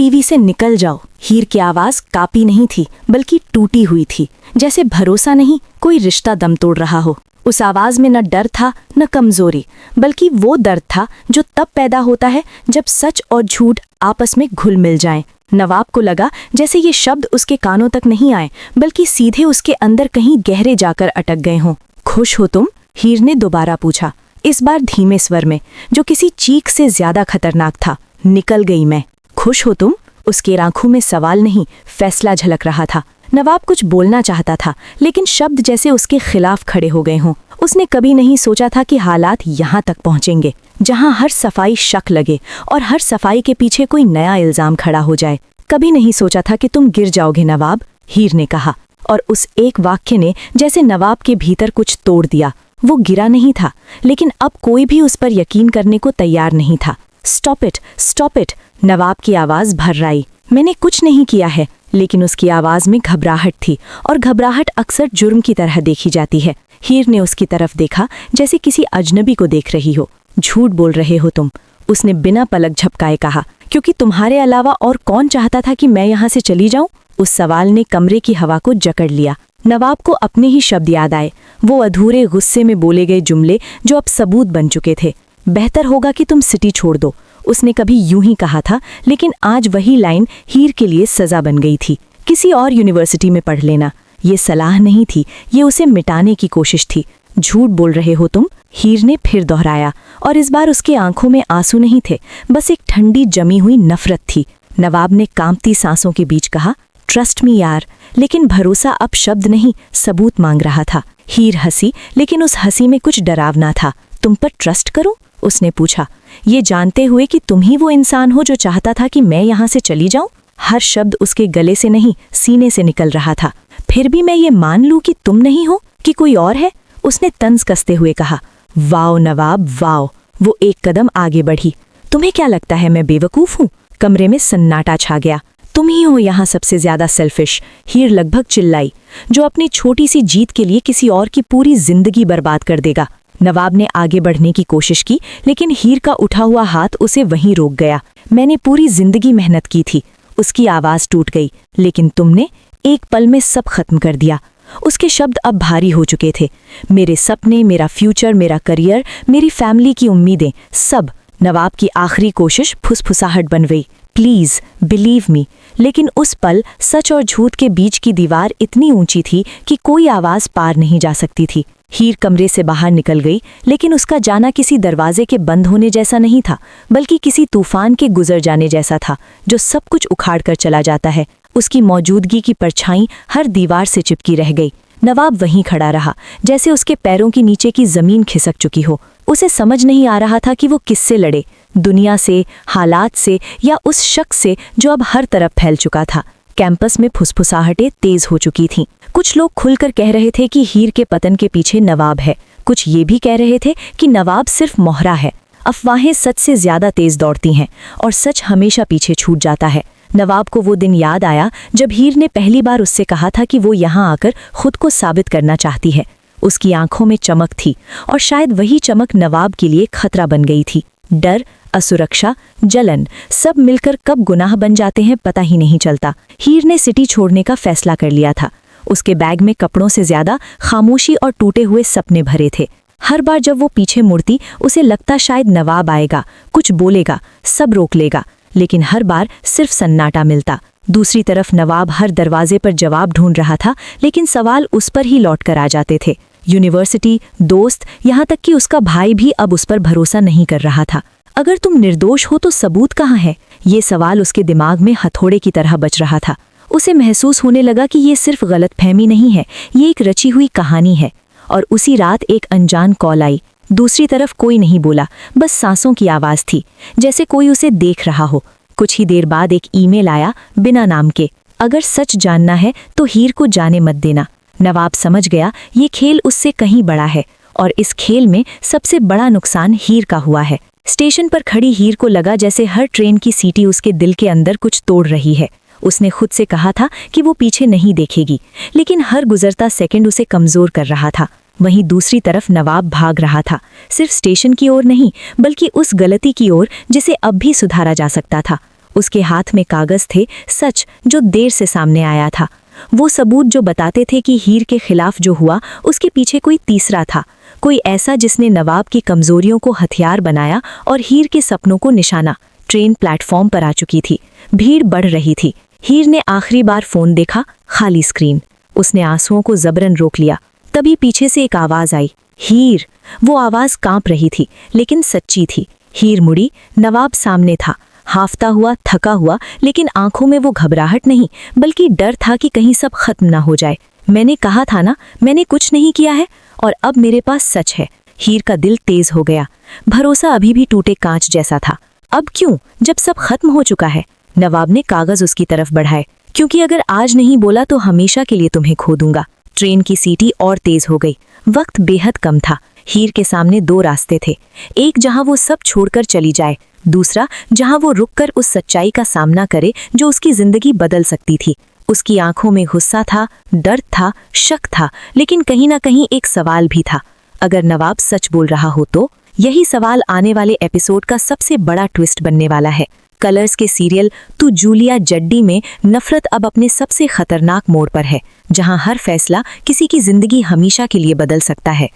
TV से निकल जाओ। हीर की आवाज कापी नहीं थी बल्कि टूटी हुई थी, जैसे भरोसा नहीं कोई रिश्ता दम तोड़ रहा हो। उस आवाज में न डर था न कमजोरी, बल्कि वो दर्द था जो तब पैदा होता है जब सच और झूठ आपस में घुल मिल जाएं। नवाब को लगा जैसे ये शब्द उसके कानों तक नहीं आए बल्कि सीधे उसके अंदर कहीं गहरे जाकर अटक गए हों। खुश हो तुम? हीर ने दोबारा पूछा, इस बार धीमे स्वर में जो किसी चीख से ज्यादा खतरनाक था। निकल गई मैं। खुश हो तुम? उसके आंखों में सवाल नहीं फैसला झलक रहा था। नवाब कुछ बोलना चाहता था लेकिन शब्द जैसे उसके खिलाफ खड़े हो गए हों। उसने कभी नहीं सोचा था कि हालात यहाँ तक पहुँचेंगे, जहाँ हर सफाई शक लगे और हर सफाई के पीछे कोई नया इल्जाम खड़ा हो जाए। कभी नहीं सोचा था कि तुम गिर जाओगे नवाब, हीर ने कहा, और उस एक वाक्य ने जैसे नवाब के भीतर कुछ तोड़ दिया। वो गिरा नहीं था, लेकिन अब कोई भी उस पर यकीन करने को तैयार नहीं था। स्टॉप इट, नवाब की आवाज़ भर्राई। मैंने कुछ नहीं किया है, लेकिन उसकी आवाज़ में घबराहट थी, और घबराहट अक्सर जुर्म की तरह देखी जाती है। हीर ने उसकी तरफ देखा जैसे किसी अजनबी को देख रही हो। झूठ बोल रहे हो तुम, उसने बिना पलक झपकाए कहा, क्योंकि तुम्हारे अलावा और कौन चाहता था कि मैं यहाँ से चली जाऊँ? उस सवाल ने कमरे की हवा को जकड़ लिया। नवाब को अपने ही शब्द याद आए, वो अधूरे गुस्से में बोले गए जुमले जो अब सबूत बन चुके थे। बेहतर होगा कि तुम सिटी छोड़ दो, उसने कभी यूं ही कहा था, लेकिन आज वही लाइन हीर के लिए सजा बन गई थी। किसी और यूनिवर्सिटी में पढ़ लेना, ये सलाह नहीं थी, ये उसे मिटाने की कोशिश थी। झूठ बोल रहे हो तुम, हीर ने फिर दोहराया, और इस बार उसकी आंखों में आंसू नहीं थे, बस एक ठंडी जमी हुई नफरत थी। नवाब ने कांपती सांसों के बीच कहा, ट्रस्ट मी यार, लेकिन भरोसा अब शब्द नहीं सबूत मांग रहा था। हीर हंसी, लेकिन उस हंसी में कुछ डरावना था। तुम पर ट्रस्ट करूं? उसने पूछा, ये जानते हुए कि तुम ही वो इंसान हो जो चाहता था कि मैं यहाँ से चली जाऊं। हर शब्द उसके गले से नहीं सीने से निकल रहा था। फिर भी मैं ये मान लूं कि तुम नहीं हो, कि कोई और है? उसने तंज कसते हुए कहा। वाओ नवाब वाओ। वो एक कदम आगे बढ़ी। तुम्हें क्या लगता है मैं बेवकूफ हूं? कमरे में सन्नाटा छा गया। तुम ही हो यहाँ सबसे ज्यादा सेल्फिश, हीर लगभग चिल्लाई, जो अपनी छोटी सी जीत के लिए किसी और की पूरी जिंदगी बर्बाद कर देगा। नवाब ने आगे बढ़ने की कोशिश की, लेकिन हीर का उठा हुआ हाथ उसे वहीं रोक गया। मैंने पूरी जिंदगी मेहनत की थी। उसकी आवाज टूट गई। लेकिन तुमने एक पल में सब खत्म कर दिया। उसके शब्द अब भारी हो चुके थे। मेरे सपने, मेरा फ्यूचर, मेरा करियर, मेरी फैमिली की उम्मीदें, सब। नवाब की आखिरी कोशिश फुसफुसाहट बन गई, प्लीज बिलीव मी। लेकिन उस पल सच और झूठ के बीच की दीवार इतनी ऊंची थी कि कोई आवाज पार नहीं जा सकती थी। हीर कमरे से बाहर निकल गई, लेकिन उसका जाना किसी दरवाजे के बंद होने जैसा नहीं था, बल्कि किसी तूफान के गुजर जाने जैसा था, जो सब कुछ उखाड़ कर चला जाता है। उसकी मौजूदगी की परछाई हर दीवार से चिपकी रह गई। नवाब वहीं खड़ा रहा, जैसे उसके पैरों के नीचे की जमीन खिसक चुकी हो। उसे समझ नहीं आ रहा था कि वो किससे लड़े, दुनिया से, हालात से, या उस शख्स से जो अब हर तरफ फैल चुका था। कैंपस में फुसफुसाहटें तेज हो चुकी थीं। कुछ लोग खुलकर कह रहे थे कि हीर के पतन के पीछे नवाब है। कुछ ये भी कह रहे थे कि नवाब सिर्फ मोहरा है। अफवाहें सच से ज्यादा तेज दौड़ती हैं, और सच हमेशा पीछे छूट जाता है। नवाब को वो दिन याद आया जब हीर ने पहली बार उससे कहा था कि वो यहाँ आकर खुद को साबित करना चाहती है। उसकी आंखों में चमक थी, और शायद वही चमक नवाब के लिए खतरा बन गई थी। डर, असुरक्षा, जलन, सब मिलकर कब गुनाह बन जाते हैं पता ही नहीं चलता। हीर ने सिटी छोड़ने का फैसला कर लिया था। उसके बैग में कपड़ों से ज्यादा खामोशी और टूटे हुए सपने भरे थे। हर बार जब वो पीछे मुड़ती, उसे लगता शायद नवाब आएगा, कुछ बोलेगा, सब रोक लेगा, लेकिन हर बार सिर्फ सन्नाटा मिलता। दूसरी तरफ नवाब हर दरवाजे पर जवाब ढूंढ रहा था, लेकिन सवाल उस पर ही लौट कर आ जाते थे। यूनिवर्सिटी, दोस्त, यहाँ तक कि उसका भाई भी अब उस पर भरोसा नहीं कर रहा था। अगर तुम निर्दोष हो तो सबूत कहाँ है? ये सवाल उसके दिमाग में हथौड़े की तरह बज रहा था। उसे महसूस होने लगा कि ये सिर्फ गलतफहमी नहीं है, ये एक रची हुई कहानी है। और उसी रात एक अनजान कॉल आई। दूसरी तरफ कोई नहीं बोला, बस सांसों की आवाज थी, जैसे कोई उसे देख रहा हो। कुछ ही देर बाद एक ईमेल आया, बिना नाम के। अगर सच जानना है तो हीर को जाने मत देना। नवाब समझ गया ये खेल उससे कहीं बड़ा है, और इस खेल में सबसे बड़ा नुकसान हीर का हुआ है। स्टेशन पर खड़ी हीर को लगा जैसे हर ट्रेन की सीटी उसके दिल के अंदर कुछ तोड़ रही है। उसने खुद से कहा था कि वो पीछे नहीं देखेगी, लेकिन हर गुजरता सेकंड उसे कमजोर कर रहा था। वहीं दूसरी तरफ नवाब भाग रहा था, सिर्फ स्टेशन की ओर नहीं, बल्कि उस गलती की ओर जिसे अब भी सुधारा जा सकता था। उसके हाथ में कागज थे, सच जो देर से सामने आया था। वो सबूत जो बताते थे कि हीर के खिलाफ जो हुआ उसके पीछे कोई तीसरा था, कोई ऐसा जिसने नवाब की कमजोरियों को हथियार बनाया और हीर के सपनों को निशाना। ट्रेन प्लेटफॉर्म पर आ चुकी थी, भीड़ बढ़ रही थी। हीर ने आखिरी बार फोन देखा, खाली स्क्रीन। उसने आंसुओं को जबरन रोक लिया। तभी पीछे से एक आवाज आई, हीर। वो आवाज कांप रही थी लेकिन सच्ची थी। हीर मुड़ी, नवाब सामने था, हाफता हुआ, थका हुआ, लेकिन आंखों में वो घबराहट नहीं बल्कि डर था कि कहीं सब खत्म ना हो जाए। मैंने कहा था ना, मैंने कुछ नहीं किया है और अब मेरे पास सच है। हीर का दिल तेज हो गया। भरोसा अभी भी टूटे कांच जैसा था। अब क्यों, जब सब खत्म हो चुका है? नवाब ने कागज उसकी तरफ बढ़ाए। क्योंकि अगर आज नहीं बोला तो हमेशा के लिए तुम्हें खो दूंगा। ट्रेन की सीटी और तेज हो गई। वक्त बेहद कम था। हीर के सामने दो रास्ते थे, एक जहां वो सब छोड़कर चली जाए, दूसरा जहां वो रुककर उस सच्चाई का सामना करे जो उसकी जिंदगी बदल सकती थी। उसकी आंखों में गुस्सा था, डर था, शक था, लेकिन कहीं ना कहीं एक सवाल भी था। अगर नवाब सच बोल रहा हो तो? यही सवाल आने वाले एपिसोड का सबसे बड़ा ट्विस्ट बनने वाला है। कलर्स के सीरियल तू जूलिया जड्डी में नफरत अब अपने सबसे खतरनाक मोड़ पर है, जहां हर फैसला किसी की जिंदगी हमेशा के लिए बदल सकता है।